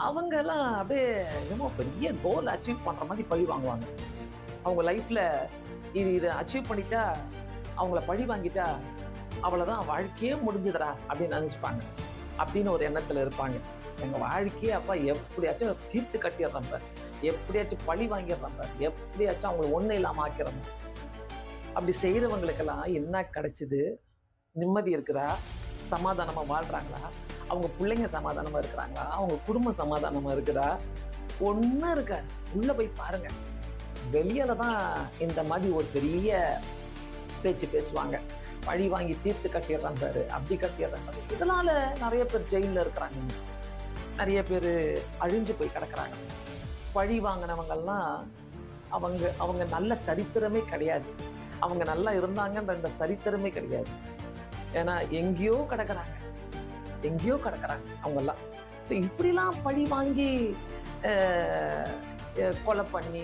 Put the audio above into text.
அவங்க எல்லாம் அப்படியே என்னமோ பெரிய கோல் அச்சீவ் பண்ற மாதிரி பழி வாங்குவாங்க. அவங்க லைஃப்ல இதை அச்சீவ் பண்ணிட்டா, அவங்கள பழி வாங்கிட்டா அவ்வளவுதான், வாழ்க்கையே முடிஞ்சுதுடா அப்படின்னு நினைச்சுப்பாங்க. அப்படின்னு ஒரு எண்ணத்துல இருப்பாங்க. எங்க வாழ்க்கையே அப்பா எப்படியாச்சும் தீர்த்து கட்டிடுறோம், எப்படியாச்சும் பழி வாங்கிடுறோம், எப்படியாச்சும் அவங்களை ஒண்ணு இல்லாம ஆக்கிறோம். அப்படி செய்யறவங்களுக்கெல்லாம் என்ன கிடைச்சது? நிம்மதி இருக்குதா? சமாதானமா வாழ்றாங்களா? அவங்க பிள்ளைங்க சமாதானமா இருக்கிறாங்களா? அவங்க குடும்பம் சமாதானமா இருக்குதா? ஒண்ணும் இருக்காது. உள்ள போய் பாருங்க. வெளியில தான் இந்த மாதிரி ஒரு பெரிய பேச்சு பேசுவாங்க. பழி வாங்கி தீர்த்து கட்டிடுறான் பாரு, அப்படி கட்டிடுறான் பாரு. இதனால நிறைய பேர் ஜெயில இருக்கிறாங்க. நிறைய பேர் அழிஞ்சு போய் கிடக்குறாங்க. பழி வாங்கினவங்கெல்லாம் அவங்க அவங்க நல்ல சரித்திரமே கிடையாது. அவங்க நல்லா இருந்தாங்கன்ற சரித்திரமே கிடையாது. ஏன்னா எங்கேயோ கிடக்குறாங்க, எங்கேயோ கிடக்குறாங்க அவங்க எல்லாம். ஸோ இப்படிலாம் பழி வாங்கி கொலை பண்ணி